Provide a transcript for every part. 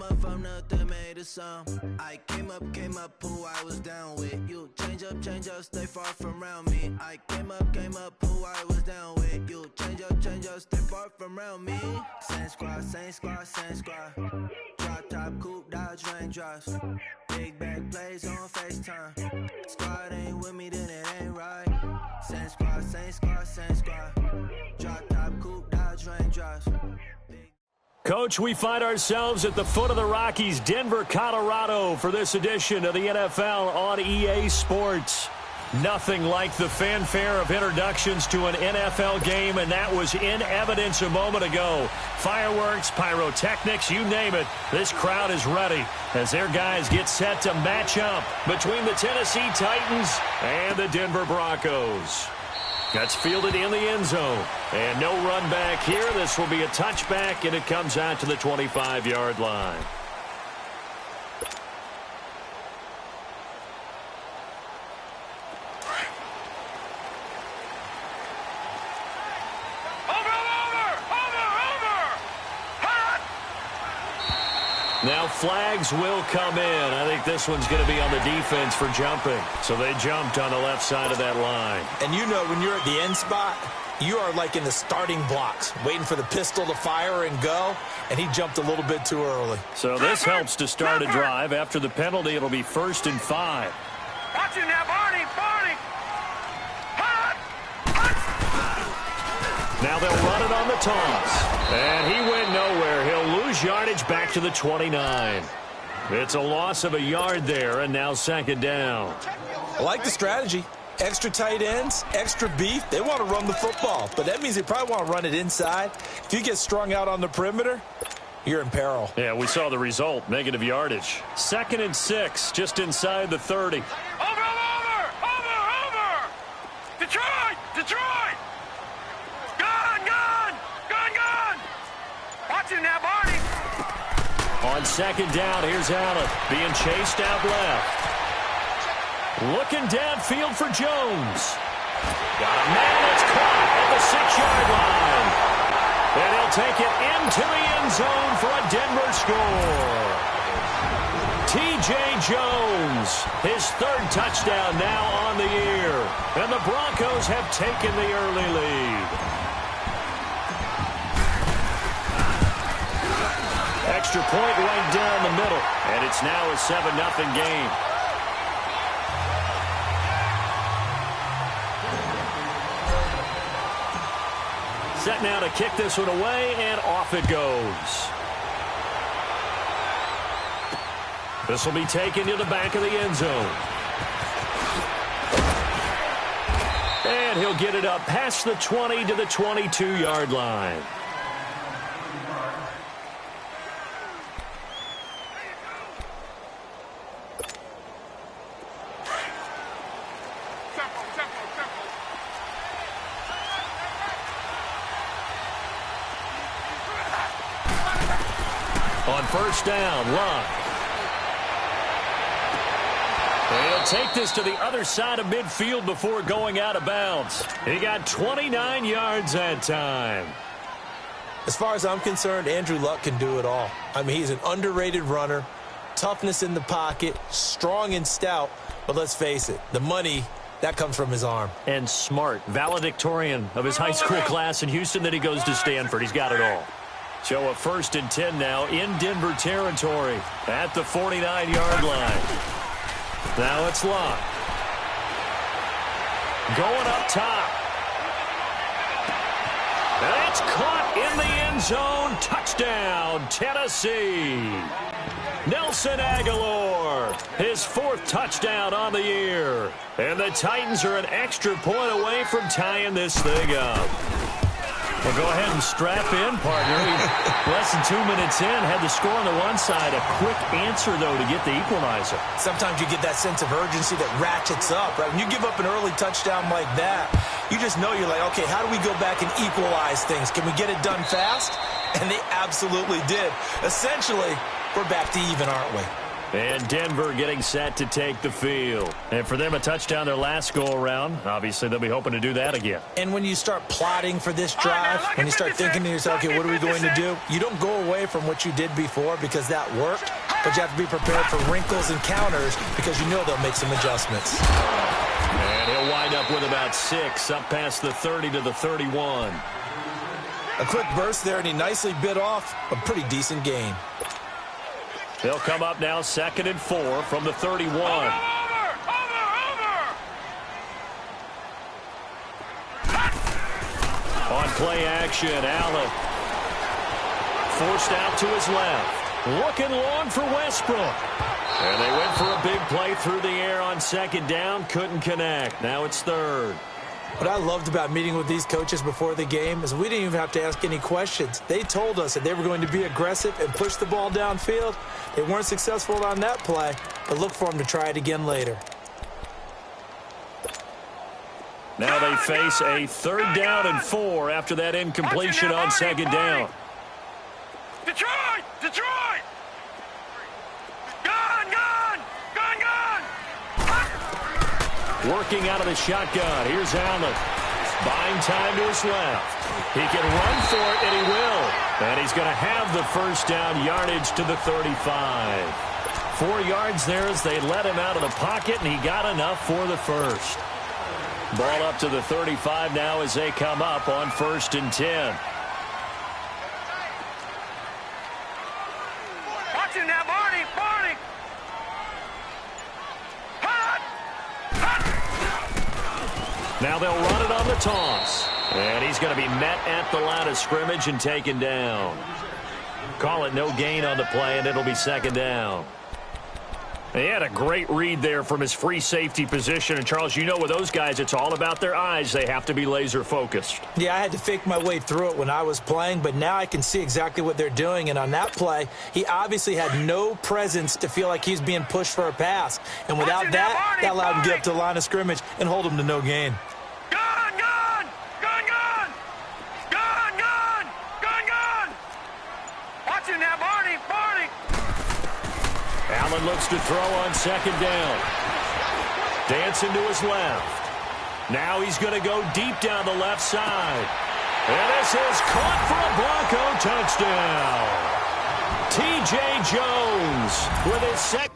up from nothing, made a song. I came up, who I was down with. You change up, stay far from around me. I came up, who I was down with. You change up, stay far from around me. Same squad, same squad, same squad. Drop top, coupe, dodge, raindrops. Big bag plays on FaceTime. Squad ain't with me, then it ain't right. Same squad, same squad, same squad. Drop top, coupe, dodge, raindrops. Coach, we find ourselves at the foot of the Rockies, Denver, Colorado, for this edition of the NFL on EA Sports. Nothing like the fanfare of introductions to an NFL game, and that was in evidence a moment ago. Fireworks, pyrotechnics, you name it. This crowd is ready as their guys get set to match up between the Tennessee Titans and the Denver Broncos. That's fielded in the end zone. And no run back here. This will be a touchback, and it comes out to the 25-yard line. Now flags will come in. I think this one's going to be on the defense for jumping. So they jumped on the left side of that line. And you know when you're at the end spot, you are like in the starting blocks, waiting for the pistol to fire and go, and he jumped a little bit too early. So this helps to start a drive. After the penalty, it'll be 1st and 5. Watch it now, Barney! Now they'll run it on the toss. And he went nowhere. He'll lose yardage back to the 29. It's a loss of a yard there, and now 2nd down. I like the strategy. Extra tight ends, extra beef. They want to run the football, but that means they probably want to run it inside. If you get strung out on the perimeter, you're in peril. Yeah, we saw the result, negative yardage. 2nd and 6, just inside the 30. Over! Detroit! Gun! Watch it now, Barney! On 2nd down, here's Allen being chased out left. Looking downfield for Jones. Got a man that's caught at the 6-yard line. And he'll take it into the end zone for a Denver score. T.J. Jones, his 3rd touchdown now on the year. And the Broncos have taken the early lead. Extra point right down the middle. And it's now a 7-0 game. Set now to kick this one away, and off it goes. This will be taken to the back of the end zone. And he'll get it up past the 20 to the 22-yard line. On 1st down, Luck. And he'll take this to the other side of midfield before going out of bounds. He got 29 yards that time. As far as I'm concerned, Andrew Luck can do it all. I mean, he's an underrated runner, toughness in the pocket, strong and stout, but let's face it, the money, that comes from his arm. And smart, valedictorian of his high school class in Houston, then he goes to Stanford. He's got it all. So a 1st and 10 now in Denver territory at the 49-yard line. Now it's Luck. Going up top. And it's caught in the end zone. Touchdown, Tennessee. Nelson Aguilar, his 4th touchdown on the year. And the Titans are an extra point away from tying this thing up. Well, go ahead and strap in, partner. Less than 2 minutes in, had the score on the one side. A quick answer, though, to get the equalizer. Sometimes you get that sense of urgency that ratchets up, right? When you give up an early touchdown like that, you just know you're like, okay, how do we go back and equalize things? Can we get it done fast? And they absolutely did. Essentially, we're back to even, aren't we? And Denver getting set to take the field. And for them, a touchdown their last go-around. Obviously, they'll be hoping to do that again. And when you start plotting for this drive, when you start thinking to yourself, okay, what are we going to do? You don't go away from what you did before because that worked, but you have to be prepared for wrinkles and counters because you know they'll make some adjustments. And he'll wind up with about 6, up past the 30 to the 31. A quick burst there, and he nicely bit off a pretty decent gain. They'll come up now 2nd and 4 from the 31. Over! On play action, Allen forced out to his left. Looking long for Westbrook. And they went for a big play through the air on 2nd down. Couldn't connect. Now it's 3rd. What I loved about meeting with these coaches before the game is we didn't even have to ask any questions. They told us that they were going to be aggressive and push the ball downfield. They weren't successful on that play, but look for them to try it again later. Now they face a 3rd down and 4 after that incompletion on 2nd down. Detroit! Detroit! Gun! Gun! Gun! Gun! Working out of the shotgun. Here's Allen. Buying time to his left. He can run for it, and he will. And he's going to have the 1st down yardage to the 35. 4 yards there as they let him out of the pocket, and he got enough for the 1st. Ball up to the 35 now as they come up on 1st and 10. Watch him now, Barney! Barney! Hot! Hot! Now they'll run it on the toss. And he's going to be met at the line of scrimmage and taken down. Call it no gain on the play, and it'll be 2nd down. He had a great read there from his free safety position. And, Charles, you know with those guys, it's all about their eyes. They have to be laser focused. Yeah, I had to fake my way through it when I was playing, but now I can see exactly what they're doing. And on that play, he obviously had no presence to feel like he's being pushed for a pass. And without that, that allowed him to get up to the line of scrimmage and hold him to no gain. Gun! Gun! Gun! Gun! Gun! Gun! Gun! Gun! Watch him now, Barney! Barney! Allen looks to throw on 2nd down. Dancing to his left. Now he's going to go deep down the left side. And this is caught for a Bronco touchdown. T.J. Jones with his second.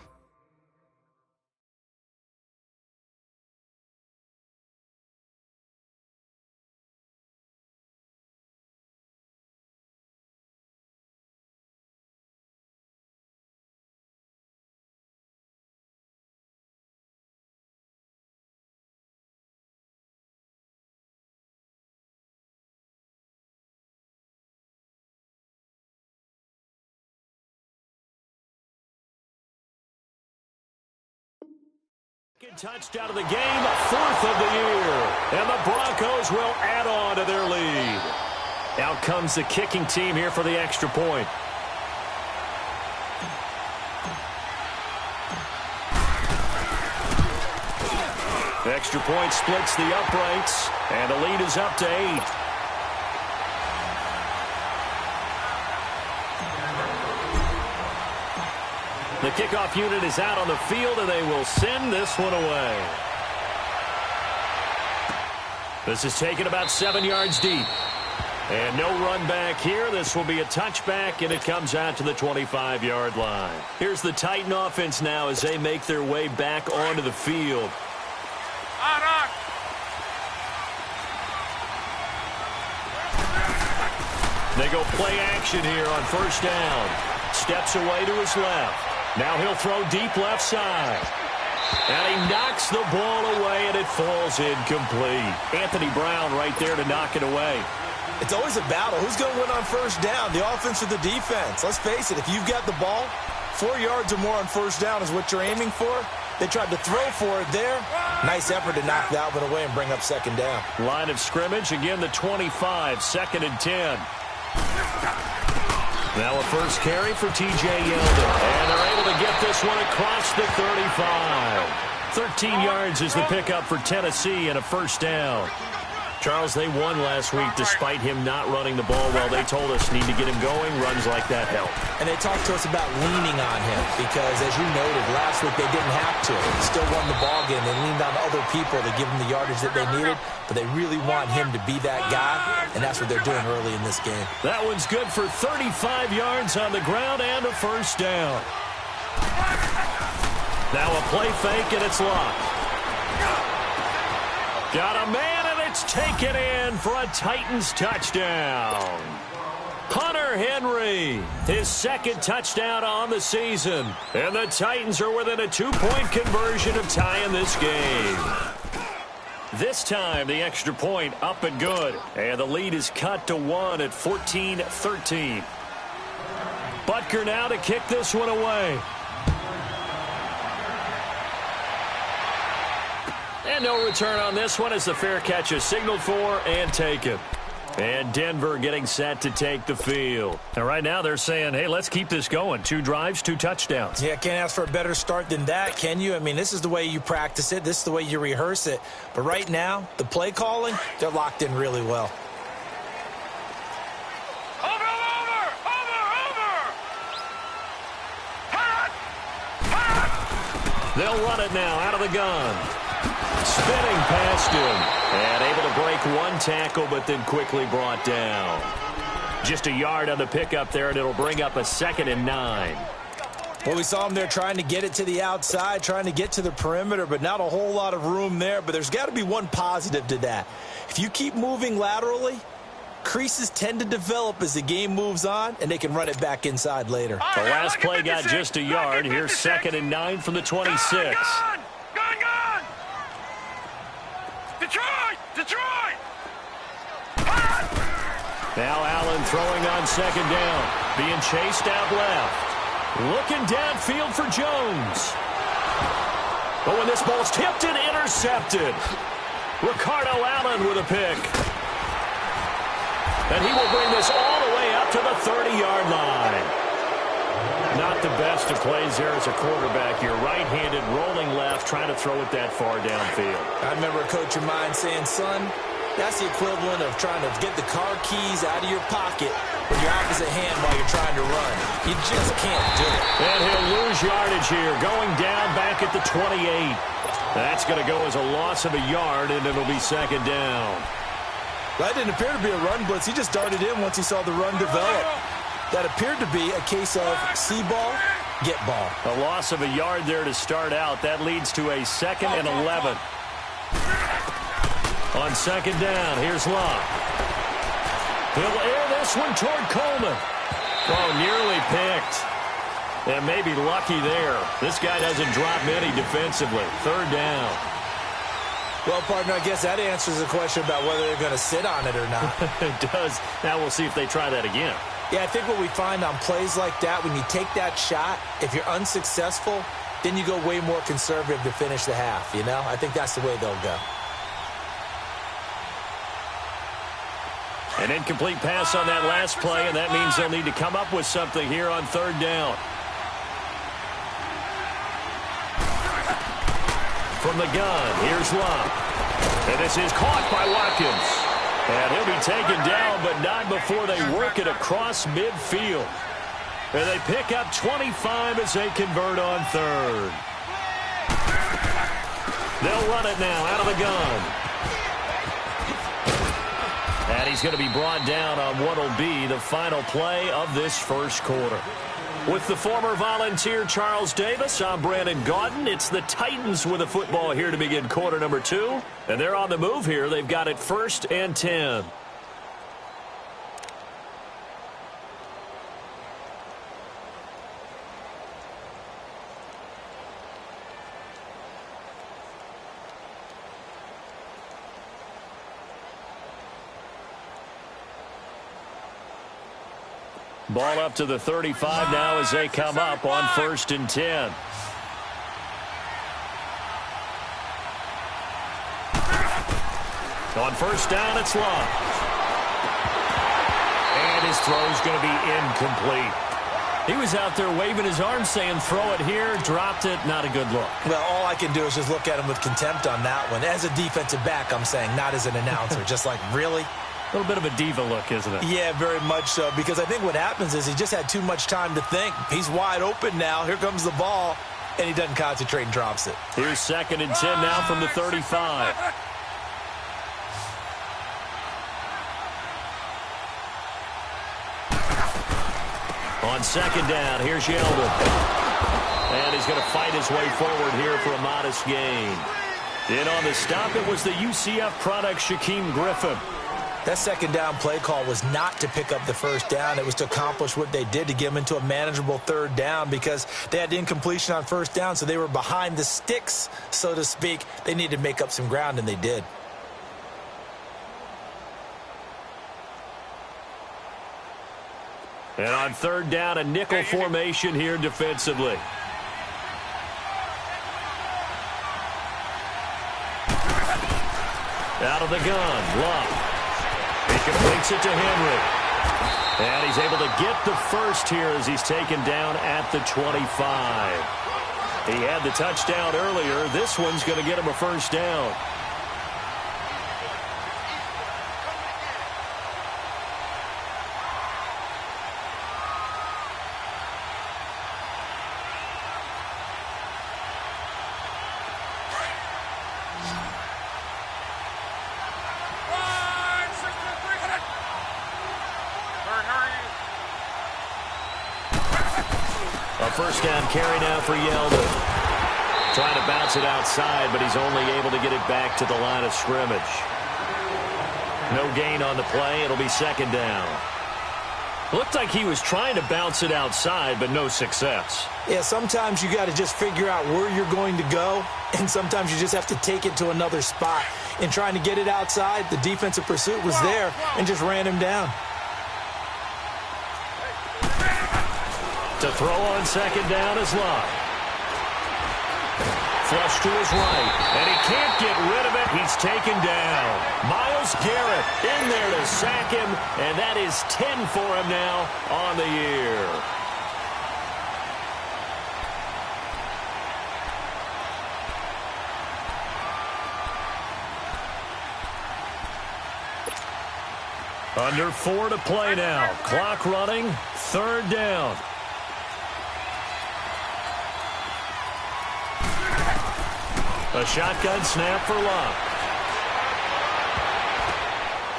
Touchdown of the game, 4th of the year. And the Broncos will add on to their lead. Out comes the kicking team here for the extra point. Extra point splits the uprights, and the lead is up to 8. The kickoff unit is out on the field, and they will send this one away. This is taken about 7 yards deep. And no run back here. This will be a touchback, and it comes out to the 25-yard line. Here's the Titan offense now as they make their way back onto the field. They go play action here on 1st down. Steps away to his left. Now he'll throw deep left side. And he knocks the ball away, and it falls incomplete. Anthony Brown right there to knock it away. It's always a battle. Who's going to win on 1st down, the offense or the defense? Let's face it, if you've got the ball, 4 yards or more on 1st down is what you're aiming for. They tried to throw for it there. Nice effort to knock that one away and bring up 2nd down. Line of scrimmage, again the 25, 2nd and 10. Now a first carry for T.J. Yeldon. And they're able to get this one across the 35. 13 yards is the pickup for Tennessee and a 1st down. Charles, they won last week despite him not running the ball well. They told us need to get him going. Runs like that help. And they talked to us about leaning on him because, as you noted, last week they didn't have to. They still won the ball game. They leaned on other people to give them the yardage that they needed, but they really want him to be that guy, and that's what they're doing early in this game. That one's good for 35 yards on the ground and a first down. Now a play fake, and it's locked. Got a man, and it's taken in for a Titans touchdown. Hunter Henry, his second touchdown on the season. And the Titans are within a 2-point conversion of tying this game. This time, the extra point up and good. And the lead is cut to 1 at 14-13. Butker now to kick this one away. And no return on this one as the fair catch is signaled for and taken. And Denver getting set to take the field. And right now they're saying, hey, let's keep this going. 2 drives, 2 touchdowns. Yeah, can't ask for a better start than that, can you? I mean, this is the way you practice it. This is the way you rehearse it. But right now, the play calling, they're locked in really well. They'll run it now out of the gun. Spinning past him. And able to break 1 tackle, but then quickly brought down. Just a yard on the pickup there, and it'll bring up a 2nd and 9. Well, we saw him there trying to get it to the outside, trying to get to the perimeter, but not a whole lot of room there. But there's got to be one positive to that. If you keep moving laterally, creases tend to develop as the game moves on, and they can run it back inside later. The last play got just a yard. Here's 2nd and 9 from the 26. Detroit! Now Allen throwing on 2nd down. Being chased out left. Looking downfield for Jones. But when this ball's tipped and intercepted. Ricardo Allen with a pick. And he will bring this all the way up to the 30-yard line. Not the best of plays there as a quarterback. You're right-handed, rolling left, trying to throw it that far downfield. I remember a coach of mine saying, son, that's the equivalent of trying to get the car keys out of your pocket with your opposite hand while you're trying to run. You just can't do it. And he'll lose yardage here, going down back at the 28. That's going to go as a loss of a yard, and it'll be 2nd down. That didn't appear to be a run blitz. He just darted in once he saw the run develop. That appeared to be a case of see ball, get ball. A loss of a yard there to start out. That leads to a 2nd and 11. On 2nd down, here's Locke. He'll air this one toward Coleman. Oh, nearly picked. And maybe lucky there. This guy doesn't drop many defensively. 3rd down. Well, partner, I guess that answers the question about whether they're going to sit on it or not. It does. Now we'll see if they try that again. Yeah, I think what we find on plays like that, when you take that shot, if you're unsuccessful, then you go way more conservative to finish the half, you know? I think that's the way they'll go. An incomplete pass on that last play, and that means they'll need to come up with something here on 3rd down. From the gun, here's Locke. And this is caught by Watkins. And he'll be taken down, but not before they work it across midfield. And they pick up 25 as they convert on 3rd. They'll run it now out of the gun. And he's going to be brought down on what will be the final play of this first quarter. With the former Volunteer Charles Davis, I'm Brandon Gaudin. It's the Titans with the football here to begin quarter number 2. And they're on the move here. They've got it 1st and 10. Ball up to the 35 now as they come up on 1st and 10. On 1st down, it's Locke. And his throw's going to be incomplete. He was out there waving his arms saying, throw it here, dropped it, not a good look. Well, all I can do is just look at him with contempt on that one. As a defensive back, I'm saying, not as an announcer. Just like, really? A little bit of a diva look, isn't it? Yeah, very much so, because I think what happens is he just had too much time to think. He's wide open now. Here comes the ball, and he doesn't concentrate and drops it. Here's 2nd and 10 now from the 35. On 2nd down, here's Yeldon. And he's going to fight his way forward here for a modest gain. In on the stop, it was the UCF product, Shaquem Griffin. That 2nd down play call was not to pick up the 1st down. It was to accomplish what they did to get them into a manageable 3rd down because they had incompletion on 1st down, so they were behind the sticks, so to speak. They needed to make up some ground, and they did. And on 3rd down, a nickel formation here defensively. Out of the gun, Love. He completes it to Henry. And he's able to get the first here as he's taken down at the 25. He had the touchdown earlier. This one's going to get him a 1st down. A 1st down carry now for Yeldon. Trying to bounce it outside, but he's only able to get it back to the line of scrimmage. No gain on the play. It'll be 2nd down. Looked like he was trying to bounce it outside, but no success. Yeah, sometimes you got to just figure out where you're going to go, and sometimes you just have to take it to another spot. In trying to get it outside, the defensive pursuit was there and just ran him down. To throw on 2nd down is Love. Flush to his right, and he can't get rid of it. He's taken down. Myles Garrett in there to sack him, and that is 10 for him now on the year. Under 4 to play now. Clock running, 3rd down. A shotgun snap for Love.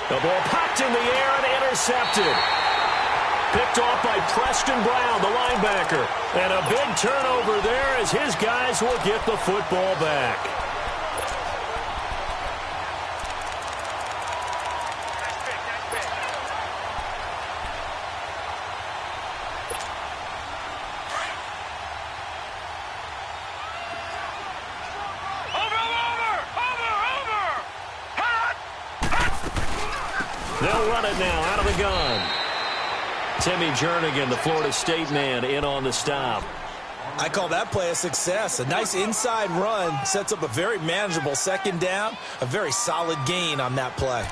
The ball popped in the air and intercepted. Picked off by Preston Brown, the linebacker. And a big turnover there as his guys will get the football back. They'll run it now out of the gun. Timmy Jernigan, the Florida State man, in on the stop. I call that play a success. A nice inside run sets up a very manageable 2nd down. A very solid gain on that play.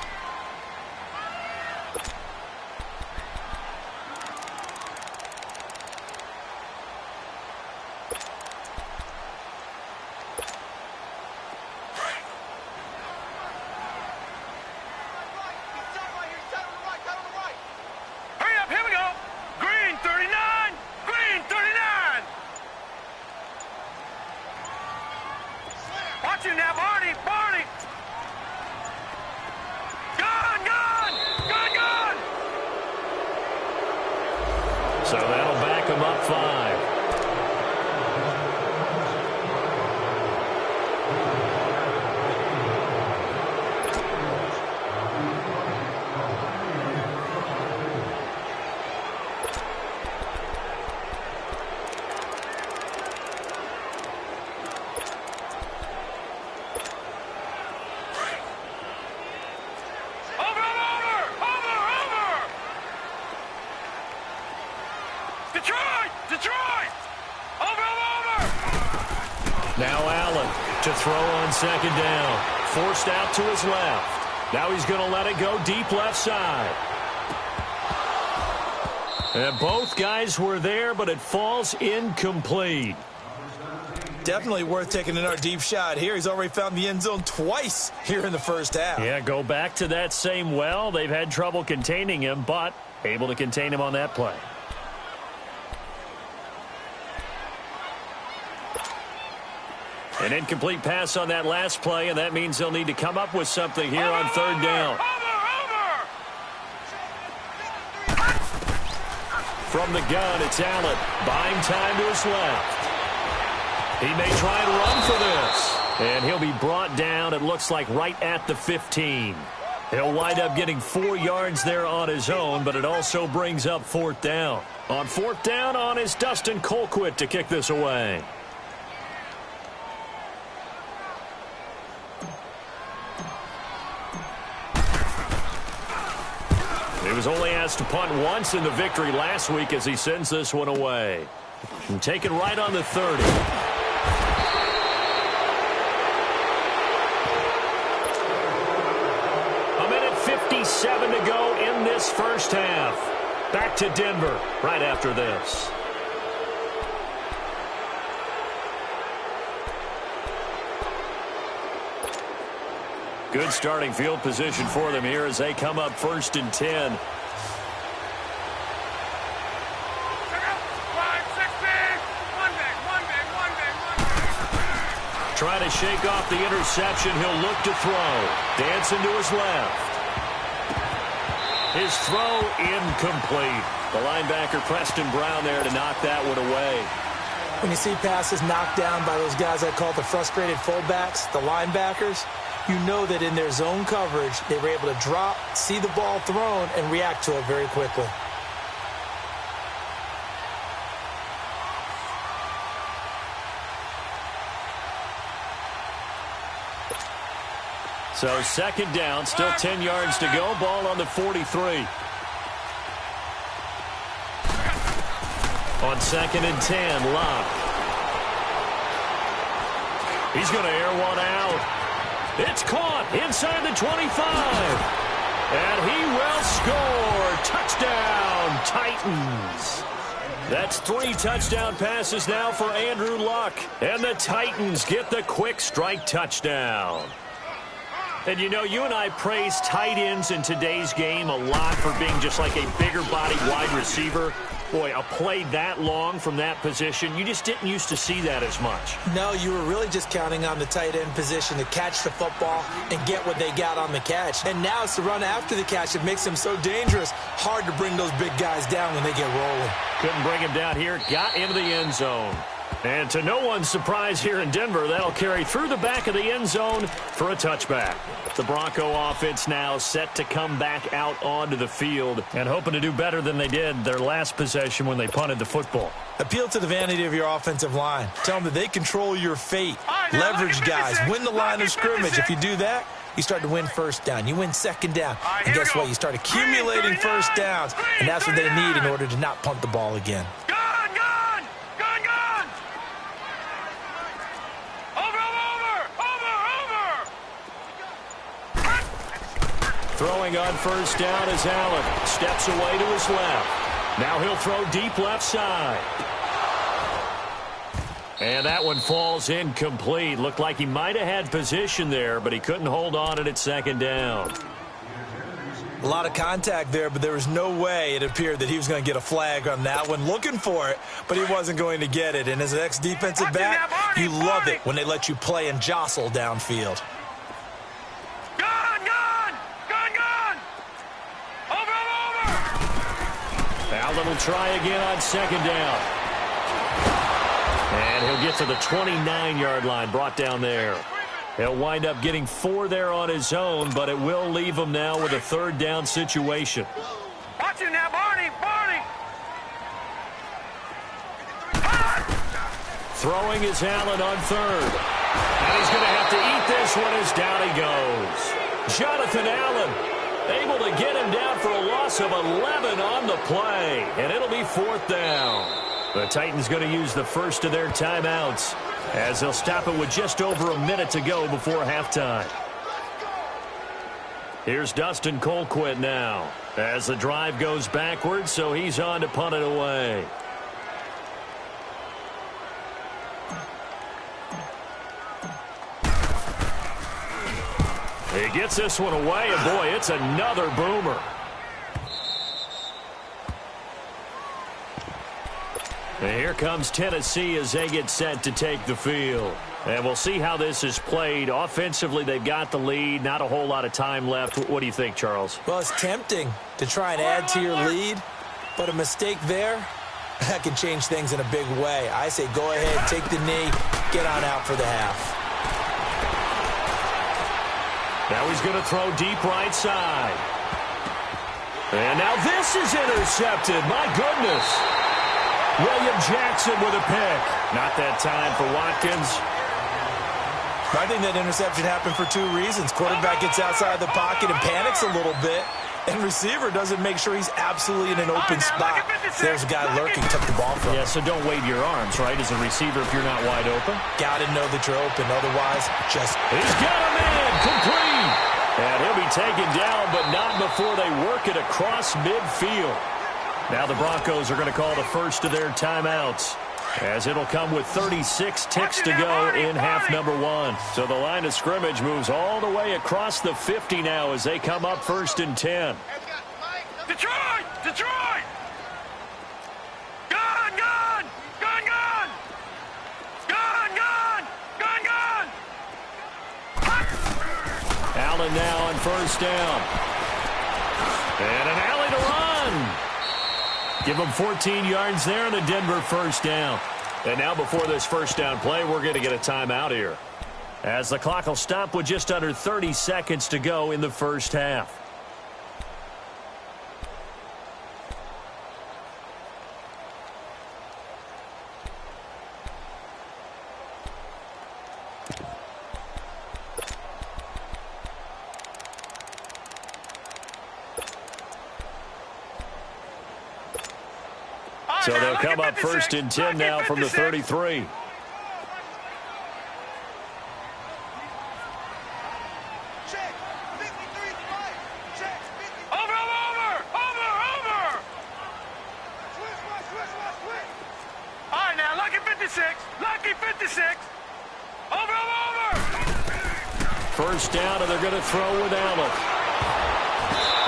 So that'll back him up 5. Now Allen to throw on 2nd down. Forced out to his left. Now he's going to let it go deep left side. And both guys were there, but it falls incomplete. Definitely worth taking another deep shot here. He's already found the end zone twice here in the first half. Yeah, go back to that same well. They've had trouble containing him, but able to contain him on that play. An incomplete pass on that last play, and that means they'll need to come up with something here on third down. From the gun, it's Allen. Buying time to his left. He may try and run for this. And he'll be brought down, it looks like, right at the 15. He'll wind up getting 4 yards there on his own, but it also brings up fourth down. On fourth down is Dustin Colquitt to kick this away. He was only asked to punt once in the victory last week as he sends this one away. And taken right on the 30. A minute 57 to go in this first half. Back to Denver right after this. Good starting field position for them here as they come up 1st and 10. Trying to shake off the interception. He'll look to throw. Dancing to his left. His throw incomplete. The linebacker Preston Brown there to knock that one away. When you see passes knocked down by those guys I call the frustrated fullbacks, the linebackers, you know that in their zone coverage, they were able to drop, see the ball thrown, and react to it very quickly. So 2nd down, still 10 yards to go. Ball on the 43. On 2nd and 10, Locke. He's going to air one out. It's caught inside the 25. And he will score. Touchdown, Titans. That's 3 touchdown passes now for Andrew Luck. And the Titans get the quick strike touchdown. And, you know, you and I praise tight ends in today's game a lot for being just like a bigger-bodied wide receiver. Boy, a play that long from that position, you just didn't used to see that as much. No, you were really just counting on the tight end position to catch the football and get what they got on the catch. And now it's the run after the catch that makes them so dangerous. Hard to bring those big guys down when they get rolling. Couldn't bring him down here. Got into the end zone. And to no one's surprise here in Denver, that'll carry through the back of the end zone for a touchback. The Bronco offense now set to come back out onto the field and hoping to do better than they did their last possession when they punted the football. Appeal to the vanity of your offensive line. Tell them that they control your fate. Leverage guys. Win the line of scrimmage. If you do that, you start to win first down. You win second down. And guess what? You start accumulating first downs. And that's what they need in order to not punt the ball again. Throwing on first down is Allen. Steps away to his left. Now he'll throw deep left side. And that one falls incomplete. Looked like he might have had position there, but he couldn't hold on at 2nd down. A lot of contact there, but there was no way it appeared that he was going to get a flag on that one. Looking for it, but he wasn't going to get it. And as an ex-defensive back, you love it when they let you play and jostle downfield. Allen will try again on 2nd down. And he'll get to the 29-yard line, brought down there. He'll wind up getting 4 there on his own, but it will leave him now with a 3rd down situation. Watch him now, Barney! Throwing is Allen on 3rd. And he's going to have to eat this one as down he goes. Jonathan Allen able to get him down for a loss of 11 on the play. And it'll be 4th down. The Titans going to use the first of their timeouts as they'll stop it with just over a minute to go before halftime. Here's Dustin Colquitt now as the drive goes backwards, so he's on to punt it away. He gets this one away, and boy, it's another boomer. And here comes Tennessee as they get set to take the field. And we'll see how this is played. Offensively, they've got the lead. Not a whole lot of time left. What do you think, Charles? Well, it's tempting to try and add to your lead, but a mistake there, that can change things in a big way. I say go ahead, take the knee, get on out for the half. Now he's going to throw deep right side. And now this is intercepted. My goodness. William Jackson with a pick. Not that time for Watkins. I think that interception happened for two reasons. Quarterback gets outside the pocket and panics a little bit, and receiver doesn't make sure he's absolutely in an open spot. There's a guy lurking, took the ball from him. Yeah, so don't wave your arms, right, as a receiver if you're not wide open? Got to know that you're open, otherwise just... He's got a man, complete! And he'll be taken down, but not before they work it across midfield. Now the Broncos are going to call the first of their timeouts, as it'll come with 36 ticks to go in half number one. So the line of scrimmage moves all the way across the 50 now as they come up 1st and 10. Detroit! Detroit! Gun! Gun! Gun! Gun! Gun! Gun! Gun! Gun! Allen now on 1st down. And an alley to run. Give them 14 yards there and a Denver 1st down. And now before this 1st down play, we're going to get a timeout here, as the clock will stop with just under 30 seconds to go in the 1st half. So they'll come up 1st and 10 now from the 33. First down, and they're going to throw with Allen.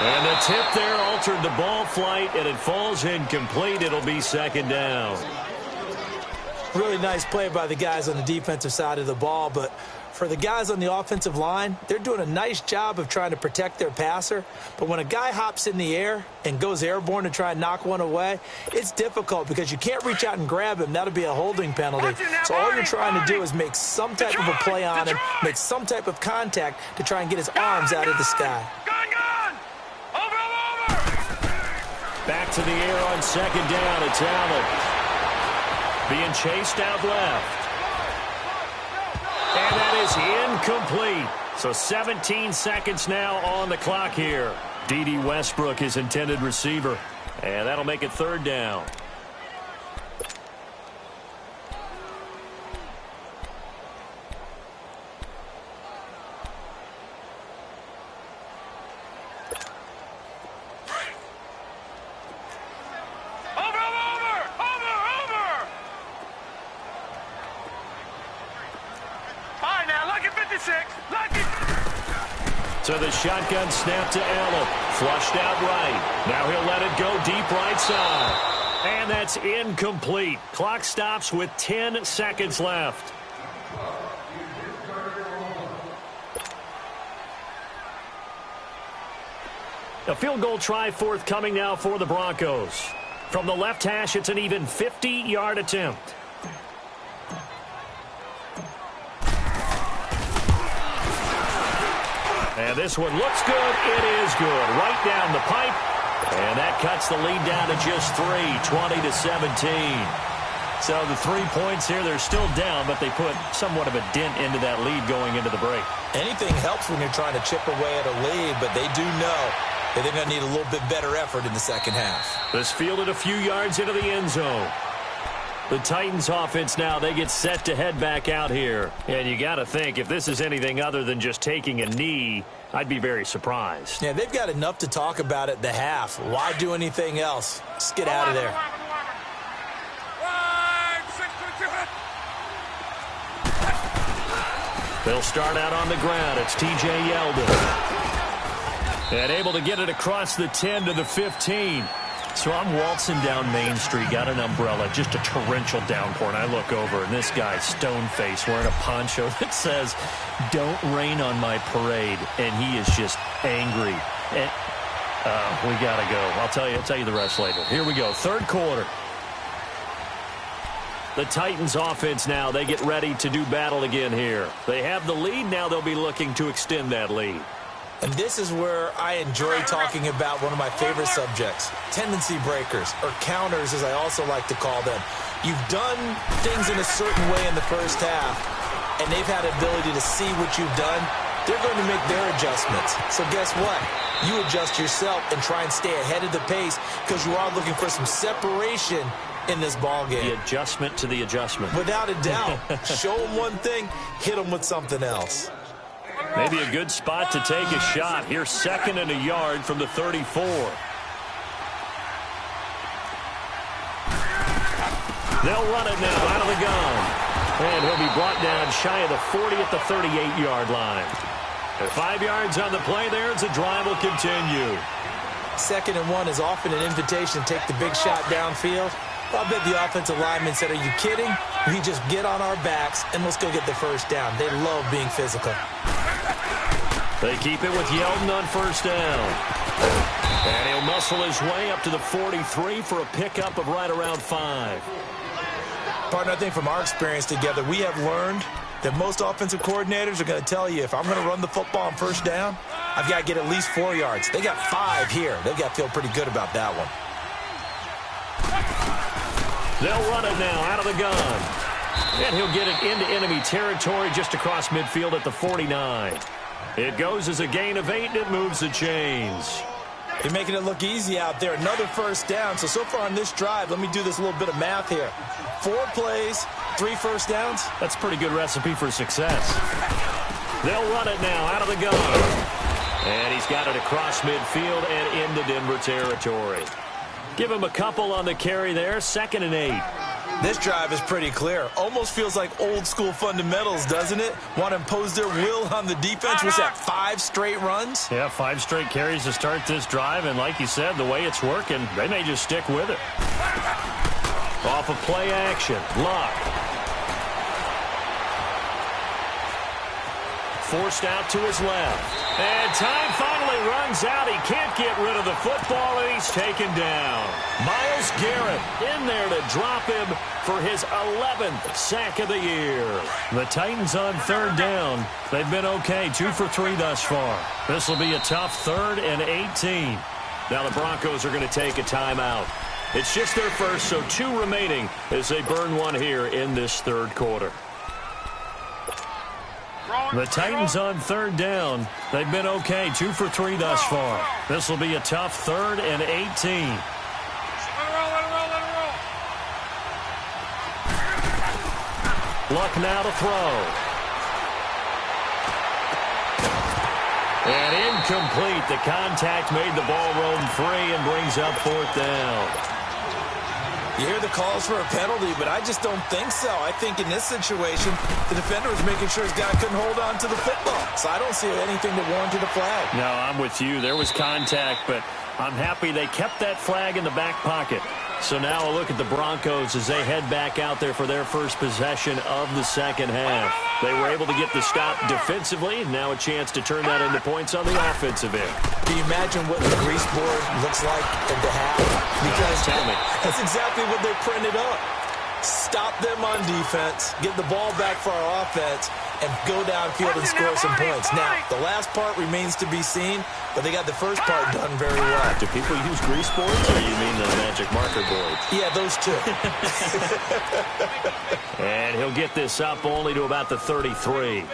And the tip there altered the ball flight, and it falls incomplete. It'll be 2nd down. Really nice play by the guys on the defensive side of the ball, but for the guys on the offensive line, they're doing a nice job of trying to protect their passer. But when a guy hops in the air and goes airborne to try and knock one away, it's difficult because you can't reach out and grab him. That'll be a holding penalty. So all you're trying to do is make some type of a play on him, make some type of contact to try and get his arms out of the sky. Back to the air on 2nd down. It's Allen being chased out left. And that is incomplete. So 17 seconds now on the clock here. D.D. Westbrook, his intended receiver. And that'll make it 3rd down. So the shotgun snap to Allen. Flushed out right. Now he'll let it go deep right side. And that's incomplete. Clock stops with 10 seconds left. A field goal try forthcoming now for the Broncos. From the left hash, it's an even 50-yard attempt. And this one looks good. It is good. Right down the pipe. And that cuts the lead down to just 3, 20-17. So the 3 points here, they're still down, but they put somewhat of a dent into that lead going into the break. Anything helps when you're trying to chip away at a lead, but they do know that they're going to need a little bit better effort in the second half. This fielded a few yards into the end zone. The Titans offense now, they get set to head back out here. And you got to think, if this is anything other than just taking a knee, I'd be very surprised. Yeah, they've got enough to talk about at the half. Why do anything else? Just get out of there. They'll start out on the ground. It's T.J. Yeldon. And able to get it across the 10 to the 15. So I'm waltzing down Main Street, got an umbrella, just a torrential downpour, and I look over, and this guy's stone-faced wearing a poncho that says, "Don't rain on my parade," and he is just angry. And, we got to go. I'll tell you the rest later. Here we go, third quarter. The Titans offense now, they get ready to do battle again here. They have the lead. Now they'll be looking to extend that lead. And this is where I enjoy talking about one of my favorite subjects, tendency breakers, or counters as I also like to call them. You've done things in a certain way in the first half, and they've had the ability to see what you've done. They're going to make their adjustments. So guess what? You adjust yourself and try and stay ahead of the pace because you are looking for some separation in this ball game. The adjustment to the adjustment. Without a doubt. Show them one thing, hit them with something else. Maybe a good spot to take a shot. Here's 2nd and a yard from the 34. They'll run it now out of the gun. And he'll be brought down shy of the 40 at the 38-yard line. At 5 yards on the play there as the drive will continue. 2nd and 1 is often an invitation to take the big shot downfield. I bet the offensive lineman said, "Are you kidding? We just get on our backs and let's go get the first down." They love being physical. They keep it with Yeldon on first down. And he'll muscle his way up to the 43 for a pickup of right around 5. Partner, I think from our experience together, we have learned that most offensive coordinators are going to tell you, if I'm going to run the football on first down, I've got to get at least 4 yards. They got 5 here. They've got to feel pretty good about that one. They'll run it now out of the gun. And he'll get it into enemy territory just across midfield at the 49. It goes as a gain of 8, and it moves the chains. You're making it look easy out there. Another first down. So far on this drive, let me do this little bit of math here. 4 plays, 3 first downs. That's a pretty good recipe for success. They'll run it now out of the gun. And he's got it across midfield and into Denver territory. Give him a couple on the carry there, 2nd and 8. This drive is pretty clear. Almost feels like old school fundamentals, doesn't it? Want to impose their will on the defense. Was that 5 straight runs? Yeah, 5 straight carries to start this drive. And like you said, the way it's working, they may just stick with it. Off of play action, Luck. Forced out to his left. And time finally runs out. He can't get rid of the football, and he's taken down. Myles Garrett in there to drop him for his 11th sack of the year. The Titans on third down. They've been okay, 2 for 3 thus far. This will be a tough 3rd and 18. Now the Broncos are going to take a timeout. It's just their first, so 2 remaining as they burn one here in this third quarter. The Titans on third down. They've been okay, 2 for 3 thus far. This will be a tough 3rd and 18. Let it roll. Luck now to throw. And incomplete. The contact made the ball roam free and brings up 4th down. You hear the calls for a penalty, but I just don't think so. I think in this situation, the defender was making sure his guy couldn't hold on to the football. So I don't see anything that warranted a flag. No, I'm with you. There was contact, but I'm happy they kept that flag in the back pocket. So now a look at the Broncos as they head back out there for their first possession of the second half. They were able to get the stop defensively. Now a chance to turn that into points on the offensive end. Can you imagine what the grease board looks like at the half? Because tell me. That's exactly what they printed up. Stop them on defense, get the ball back for our offense, and go downfield and score some points. Now, the last part remains to be seen, but they got the first part done very well. Do people use grease boards, or you mean the magic marker boards? Yeah, those two. And he'll get this up only to about the 33.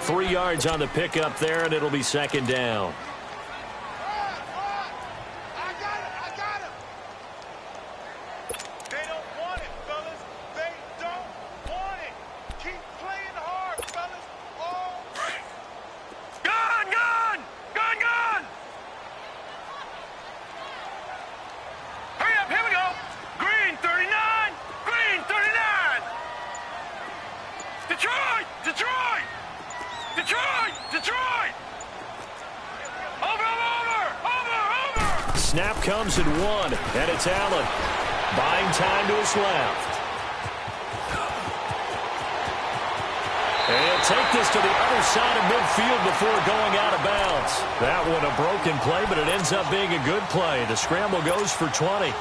3 yards on the pickup there, and it'll be 2nd down. Detroit! Detroit! Detroit! Detroit! Over! Snap comes at 1, and it's Allen. Buying time to his left. And he'll take this to the other side of midfield before going out of bounds. That one a broken play, but it ends up being a good play. The scramble goes for 20.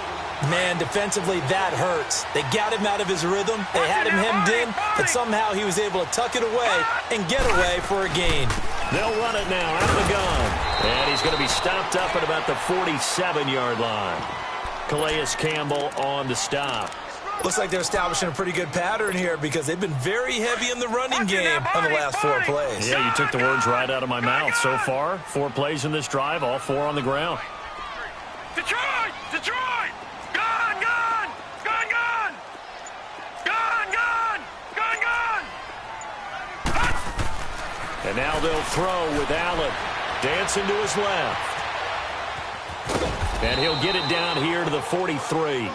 Man, defensively, that hurts. They got him out of his rhythm. They had him hemmed in, but somehow he was able to tuck it away and get away for a gain. They'll run it now out of the gun. And he's going to be stopped up at about the 47-yard line. Calais Campbell on the stop. Looks like they're establishing a pretty good pattern here because they've been very heavy in the running game on the last 4 plays. Yeah, you took the words right out of my mouth. So far, 4 plays in this drive, all 4 on the ground. Detroit! Detroit! Gun! Gun! Gun! Gun! Gun! Gun! Gun! Gun! And now they'll throw with Allen. Dancing to his left. And he'll get it down here to the 43.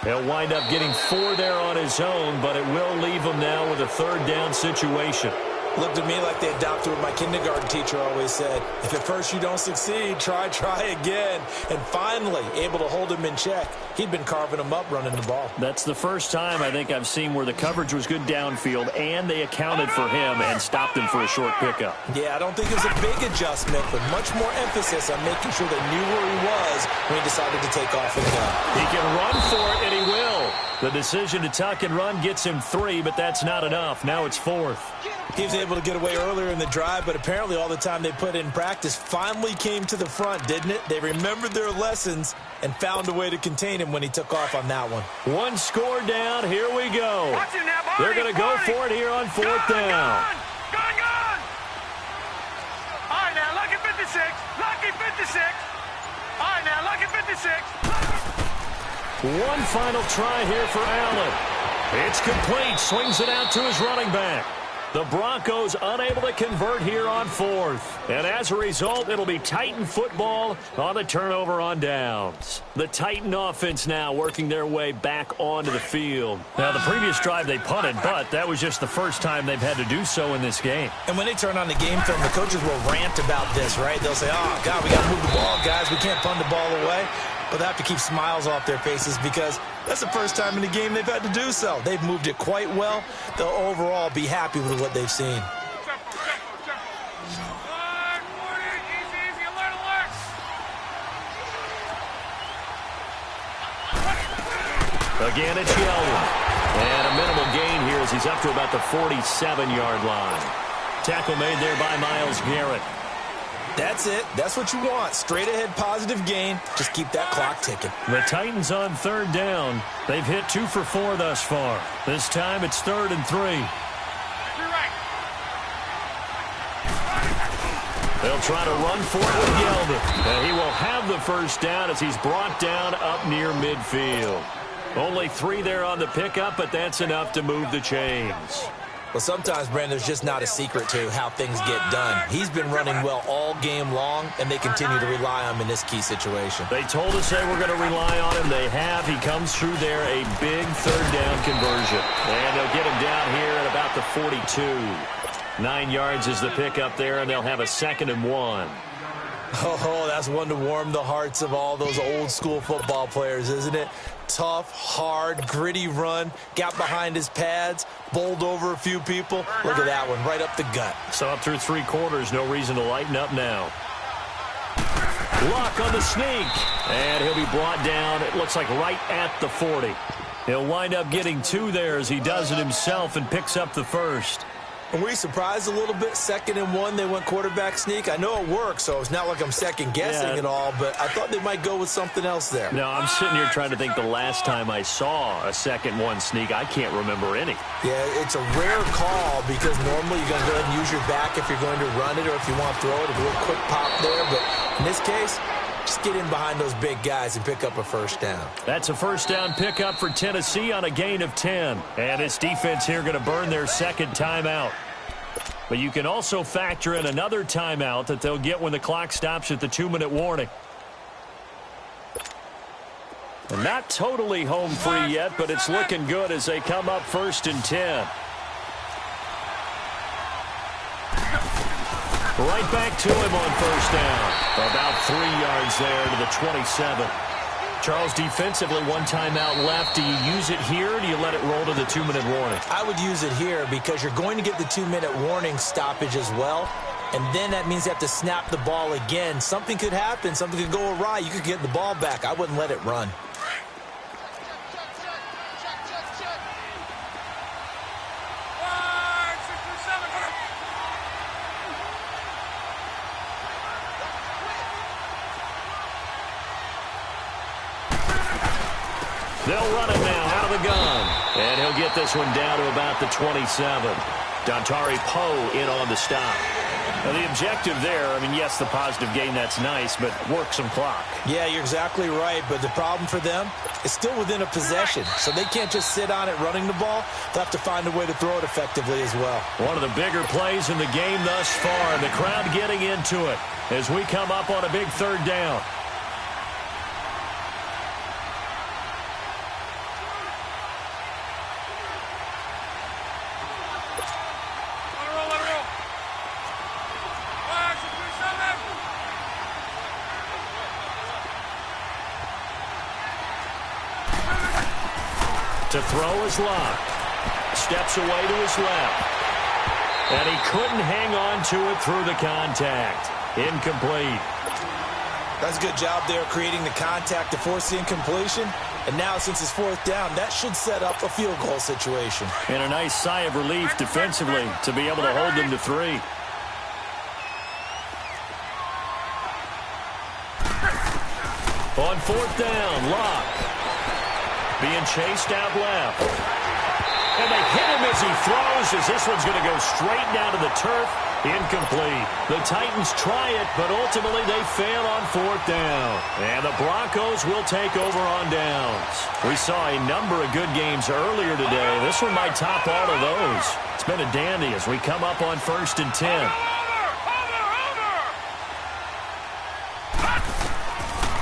He'll wind up getting 4 there on his own, but it will leave him now with a 3rd down situation. Looked to me like they adopted what my kindergarten teacher always said. If at first you don't succeed, try again. And finally, able to hold him in check. He'd been carving him up running the ball. That's the first time I think I've seen where the coverage was good downfield, and they accounted for him and stopped him for a short pickup. Yeah, I don't think it was a big adjustment, but much more emphasis on making sure they knew where he was when he decided to take off and go. He can run for it, and he will. The decision to tuck and run gets him 3, but that's not enough. Now it's 4th. He was able to get away earlier in the drive, but apparently all the time they put in practice finally came to the front, didn't it? They remembered their lessons and found a way to contain him when he took off on that one. 1 score down. Here we go. They're going to go for it here on 4th down. Gun! Gun! All right, now, lucky 56. Lucky 56. All right, now, lucky 56. One final try here for Allen. It's complete. Swings it out to his running back. The Broncos unable to convert here on 4th. And as a result, it'll be Titan football on the turnover on downs. The Titan offense now working their way back onto the field. Now, the previous drive they punted, but that was just the first time they've had to do so in this game. And when they turn on the game film, the coaches will rant about this, right? They'll say, oh, God, we got to move the ball, guys. We can't punt the ball away. But they have to keep smiles off their faces because that's the first time in the game they've had to do so. They've moved it quite well. They'll overall be happy with what they've seen. Again, it's Yeldon. And a minimal gain here as he's up to about the 47-yard line. Tackle made there by Myles Garrett. That's it. That's what you want. Straight ahead positive gain. Just keep that clock ticking. The Titans on 3rd down. They've hit 2 for 4 thus far. This time it's 3rd and 3. They'll try to run for it with Yeldon. And he will have the first down as he's brought down up near midfield. Only 3 there on the pickup, but that's enough to move the chains. Well, sometimes, Brandon, there's just not a secret to how things get done. He's been running well all game long, and they continue to rely on him in this key situation. They told us they were going to rely on him. They have. He comes through there, a big 3rd down conversion. And they'll get him down here at about the 42. 9 yards is the pickup there, and they'll have a 2nd and 1. Oh, that's one to warm the hearts of all those old-school football players, isn't it? Tough, hard, gritty run, got behind his pads, bowled over a few people. Look at that one, right up the gut. So up through 3 quarters, no reason to lighten up now. Luck on the sneak, and he'll be brought down, it looks like right at the 40. He'll wind up getting 2 there as he does it himself and picks up the 1st. And we surprised a little bit. 2nd and 1, they went quarterback sneak. I know it works, so it's not like I'm second-guessing at all, but I thought they might go with something else there. No, I'm sitting here trying to think the last time I saw a 2nd 1 sneak. I can't remember any. Yeah, it's a rare call because normally you're going to go ahead and use your back if you're going to run it or if you want to throw it, a little quick pop there. But in this case, just get in behind those big guys and pick up a 1st down. That's a 1st down pickup for Tennessee on a gain of 10. And this defense here going to burn their 2nd timeout. But you can also factor in another timeout that they'll get when the clock stops at the 2-minute warning. And not totally home free yet, but it's looking good as they come up 1st and 10. Right back to him on first down. About 3 yards there to the 27. Charles, defensively, 1 timeout left. Do you use it here, or do you let it roll to the 2-minute warning? I would use it here because you're going to get the 2-minute warning stoppage as well. And then that means you have to snap the ball again. Something could happen. Something could go awry. You could get the ball back. I wouldn't let it run. They'll run it now out of the gun. And he'll get this one down to about the 27. Dontari Poe in on the stop. Now, the objective there, I mean, yes, the positive gain, that's nice, but work some clock. Yeah, you're exactly right, but the problem for them is still within a possession, so they can't just sit on it running the ball. They'll have to find a way to throw it effectively as well. One of the bigger plays in the game thus far, the crowd getting into it as we come up on a big 3rd down. To throw is Locke. Steps away to his left. And he couldn't hang on to it through the contact. Incomplete. That's a good job there creating the contact to force the incompletion. And now, since it's 4th down, that should set up a field goal situation. And a nice sigh of relief defensively to be able to hold them to 3. On 4th down, Locke. Being chased out left. And they hit him as he throws, as this one's going to go straight down to the turf. Incomplete. The Titans try it, but ultimately they fail on 4th down. And the Broncos will take over on downs. We saw a number of good games earlier today. This one might top all of those. It's been a dandy as we come up on 1st and 10.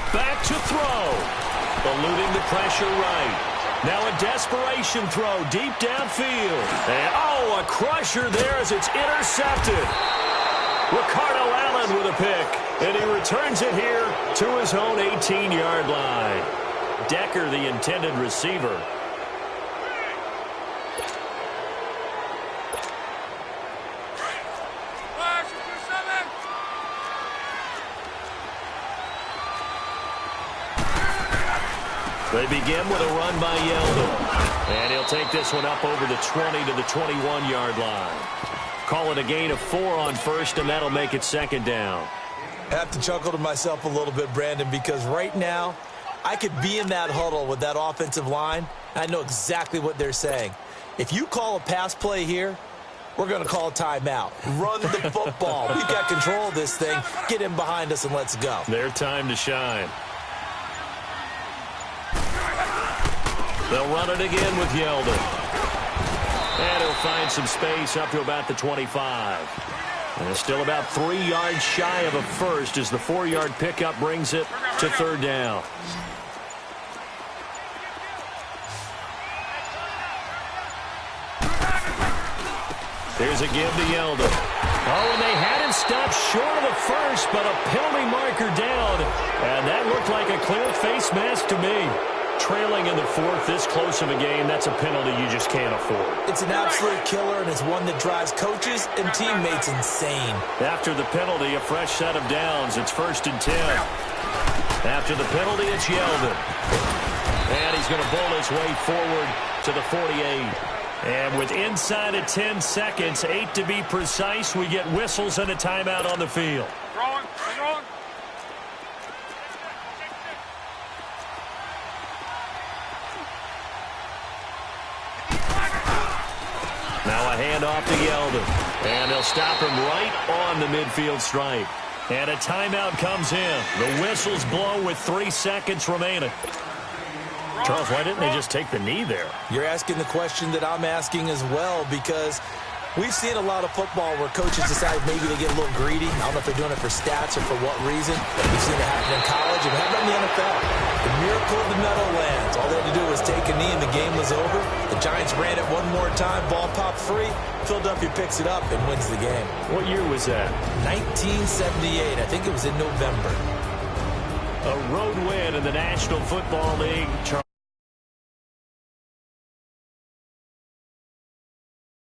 Back to throw. Eluding the pressure right. Now a desperation throw deep downfield. And, a crusher there as it's intercepted. Ricardo Allen with a pick. And he returns it here to his own 18-yard line. Decker, the intended receiver. They begin with a run by Yeldon. And he'll take this one up over the 20 to the 21-yard line. Call it a gain of 4 on 1st, and that'll make it 2nd down. I have to chuckle to myself a little bit, Brandon, because right now I could be in that huddle with that offensive line. I know exactly what they're saying. If you call a pass play here, we're going to call a timeout. Run the football. We've got control of this thing. Get in behind us and let's go. Their time to shine. They'll run it again with Yeldon. And he'll find some space up to about the 25. And it's still about 3 yards shy of a first as the 4-yard pickup brings it to 3rd down. Here's a give to Yeldon. And they had him stopped short of the first, but a penalty marker down. And that looked like a clear face mask to me. Trailing in the 4th, this close of a game, that's a penalty you just can't afford. It's an absolute killer, and it's one that drives coaches and teammates insane. After the penalty, a fresh set of downs. It's 1st and 10. After the penalty, it's Yeldon. And he's going to bowl his way forward to the 48. And with inside of 10 seconds, 8 to be precise, we get whistles and a timeout on the field. Throwing. Now a handoff to Yeldon. And they'll stop him right on the midfield stripe. And a timeout comes in. The whistles blow with 3 seconds remaining. Charles, why didn't they just take the knee there? You're asking the question that I'm asking as well, because We've seen a lot of football where coaches decide maybe they get a little greedy. I don't know if they're doing it for stats or for what reason. We've seen it happen in college and it happened in the NFL. The miracle of the Meadowlands. All they had to do was take a knee and the game was over. The Giants ran it one more time. Ball popped free. Philadelphia picks it up and wins the game. What year was that? 1978. I think it was in November. A road win in the National Football League.